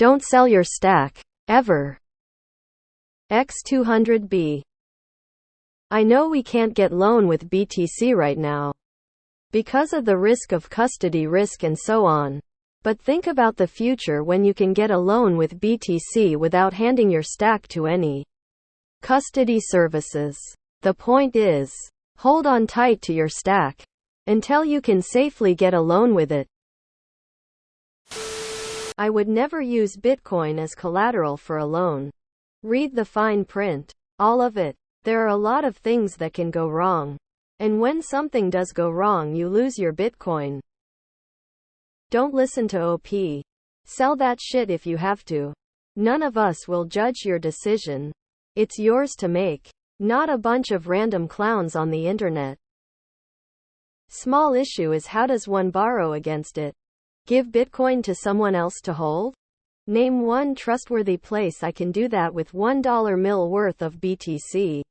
Don't sell your stack. Ever. X200B. I know we can't get loan with BTC right now, because of the risk of custody risk and so on. But think about the future when you can get a loan with BTC without handing your stack to any custody services. The point is, hold on tight to your stack until you can safely get a loan with it. I would never use Bitcoin as collateral for a loan. Read the fine print. All of it. There are a lot of things that can go wrong. And when something does go wrong, you lose your Bitcoin. Don't listen to OP. Sell that shit if you have to. None of us will judge your decision. It's yours to make, not a bunch of random clowns on the internet. Small issue is, how does one borrow against it? Give Bitcoin to someone else to hold? Name one trustworthy place I can do that with $1 mil worth of BTC.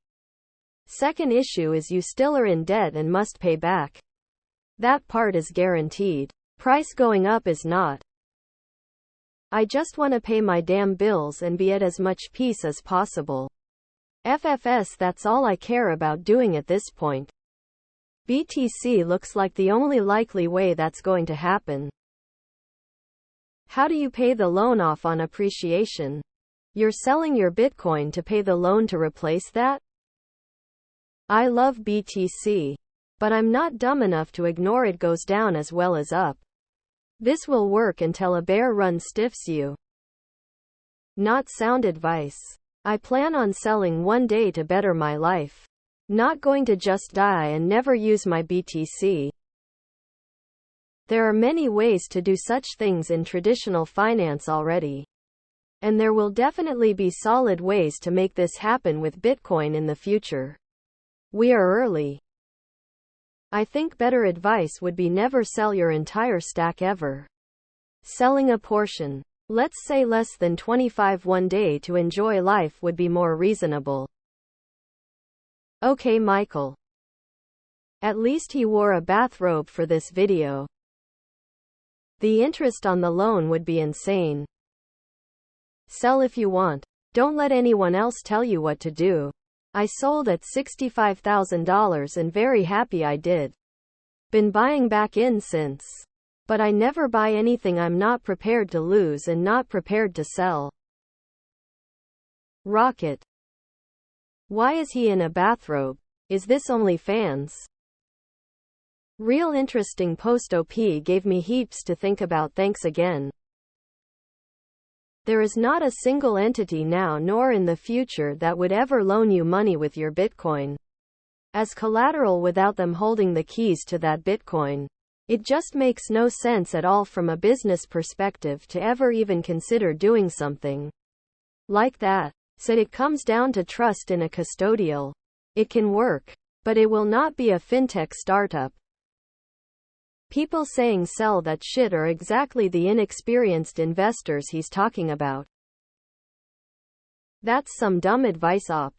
Second issue is, you still are in debt and must pay back. That part is guaranteed. Price going up is not. I just want to pay my damn bills and be at as much peace as possible. FFS, that's all I care about doing at this point. BTC looks like the only likely way that's going to happen. How do you pay the loan off on appreciation? You're selling your Bitcoin to pay the loan to replace that? I love BTC, but I'm not dumb enough to ignore it goes down as well as up. This will work until a bear run stiffs you. Not sound advice. I plan on selling one day to better my life. Not going to just die and never use my BTC. There are many ways to do such things in traditional finance already. And there will definitely be solid ways to make this happen with Bitcoin in the future. We are early. I think better advice would be never sell your entire stack ever. Selling a portion, let's say less than 25 one day to enjoy life, would be more reasonable. Okay, Michael. At least he wore a bathrobe for this video. The interest on the loan would be insane. Sell if you want. Don't let anyone else tell you what to do. I sold at $65,000 and very happy I did. Been buying back in since. But I never buy anything I'm not prepared to lose and not prepared to sell. Rocket. Why is he in a bathrobe? Is this OnlyFans? Real interesting post. OP gave me heaps to think about. Thanks again. There is not a single entity now nor in the future that would ever loan you money with your Bitcoin as collateral without them holding the keys to that Bitcoin. It just makes no sense at all from a business perspective to ever even consider doing something like that. Said it comes down to trust in a custodial. It can work, but it will not be a fintech startup. People saying sell that shit are exactly the inexperienced investors he's talking about. That's some dumb advice, op.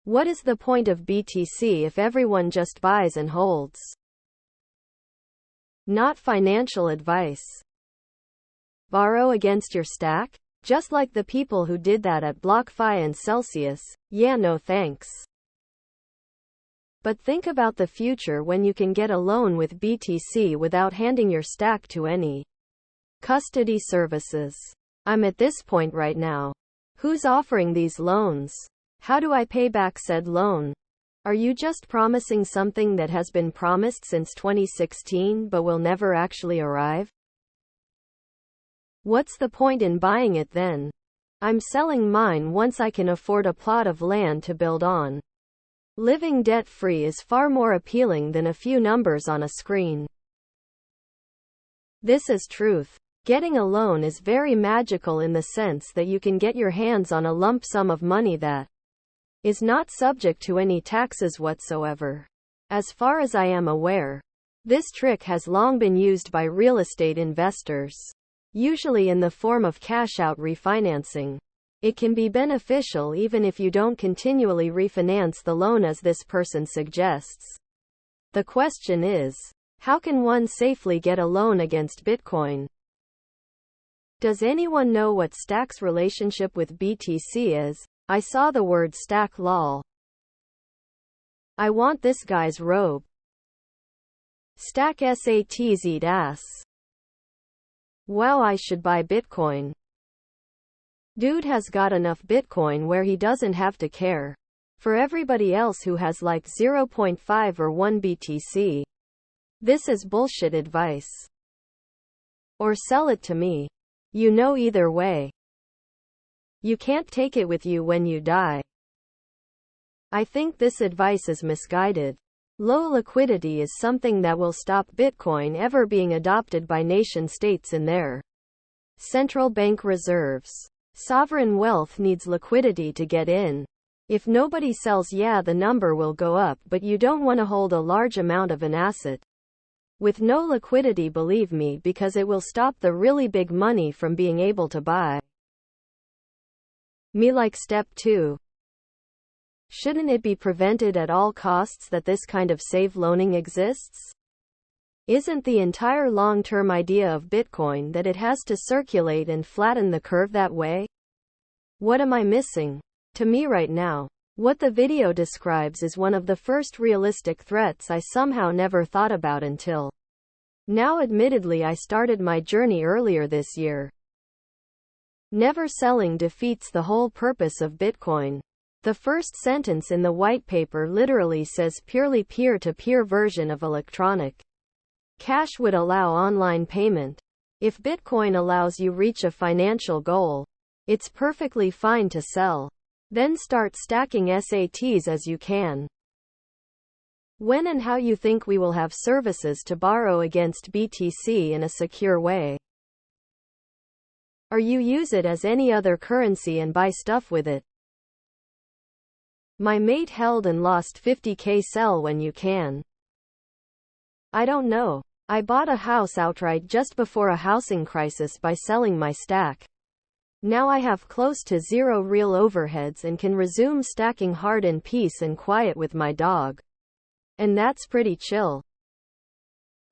What is the point of BTC if everyone just buys and holds? Not financial advice. Borrow against your stack? Just like the people who did that at BlockFi and Celsius. Yeah, no thanks. But think about the future when you can get a loan with BTC without handing your stack to any custody services. I'm at this point right now. Who's offering these loans? How do I pay back said loan? Are you just promising something that has been promised since 2016 but will never actually arrive? What's the point in buying it then? I'm selling mine once I can afford a plot of land to build on. Living debt-free is far more appealing than a few numbers on a screen. This is truth. Getting a loan is very magical in the sense that you can get your hands on a lump sum of money that is not subject to any taxes whatsoever. As far as I am aware, this trick has long been used by real estate investors, usually in the form of cash-out refinancing. It can be beneficial even if you don't continually refinance the loan as this person suggests. The question is, how can one safely get a loan against Bitcoin? Does anyone know what Stack's relationship with BTC is? I saw the word Stack lol. I want this guy's robe. Stack SATs eat ass. Wow, I should buy Bitcoin. Dude has got enough Bitcoin where he doesn't have to care. For everybody else who has like 0.5 or 1 BTC. This is bullshit advice. Or sell it to me. You know, either way. You can't take it with you when you die. I think this advice is misguided. Low liquidity is something that will stop Bitcoin ever being adopted by nation states in their central bank reserves. Sovereign wealth needs liquidity to get in. If nobody sells, yeah, the number will go up, but you don't want to hold a large amount of an asset with no liquidity, believe me, because it will stop the really big money from being able to buy. Me like step 2. Shouldn't it be prevented at all costs that this kind of safe loaning exists? Isn't the entire long-term idea of Bitcoin that it has to circulate and flatten the curve that way? What am I missing? To me right now, what the video describes is one of the first realistic threats I somehow never thought about until now. Admittedly, I started my journey earlier this year. Never selling defeats the whole purpose of Bitcoin. The first sentence in the white paper literally says purely peer-to-peer version of electronic cash would allow online payment. If Bitcoin allows you reach a financial goal, it's perfectly fine to sell. Then start stacking SATs as you can. When and how you think we will have services to borrow against BTC in a secure way? Or you use it as any other currency and buy stuff with it? My mate held and lost 50k. Sell when you can. I don't know. I bought a house outright just before a housing crisis by selling my stack. Now I have close to zero real overheads and can resume stacking hard in peace and quiet with my dog. And that's pretty chill.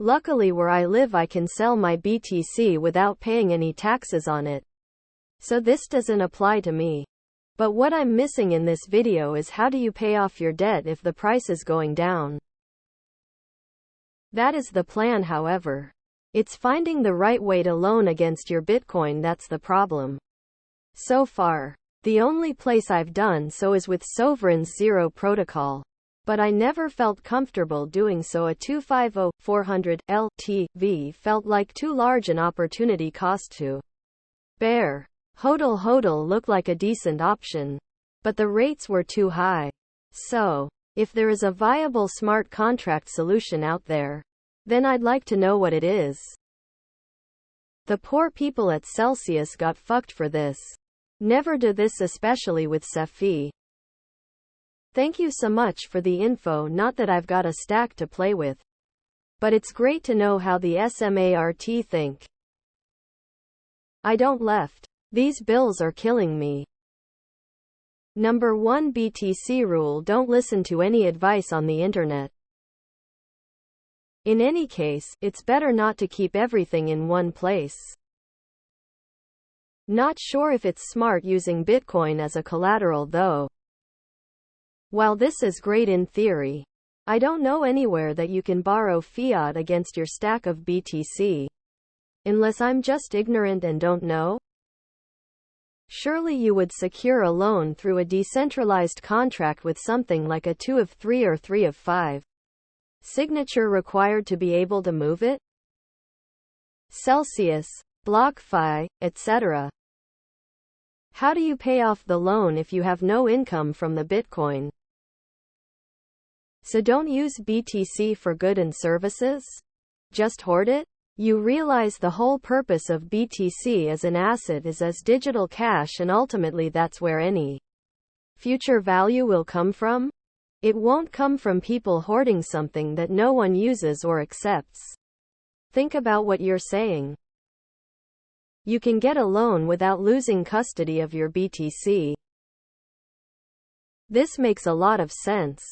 Luckily, where I live, I can sell my BTC without paying any taxes on it. So this doesn't apply to me. But what I'm missing in this video is how do you pay off your debt if the price is going down? That is the plan, however. It's finding the right way to loan against your Bitcoin that's the problem. So far, the only place I've done so is with Sovereign's Zero protocol. But I never felt comfortable doing so. A 250-400 LTV felt like too large an opportunity cost to bear. HODL looked like a decent option, but the rates were too high. So, if there is a viable smart contract solution out there, then I'd like to know what it is. The poor people at Celsius got fucked for this. Never do this, especially with Cephii. Thank you so much for the info. Not that I've got a stack to play with, but it's great to know how the SMART think. I don't left. These bills are killing me. Number 1 BTC rule: don't listen to any advice on the internet. In any case, it's better not to keep everything in one place. Not sure if it's smart using Bitcoin as a collateral though. While this is great in theory, I don't know anywhere that you can borrow fiat against your stack of BTC. Unless I'm just ignorant and don't know? Surely you would secure a loan through a decentralized contract with something like a 2 of 3 or 3 of 5 signature required to be able to move it? Celsius, BlockFi, etc. How do you pay off the loan if you have no income from the Bitcoin? So don't use BTC for goods and services? Just hoard it? You realize the whole purpose of BTC as an asset is as digital cash, and ultimately that's where any future value will come from? It won't come from people hoarding something that no one uses or accepts. Think about what you're saying. You can get a loan without losing custody of your BTC. This makes a lot of sense.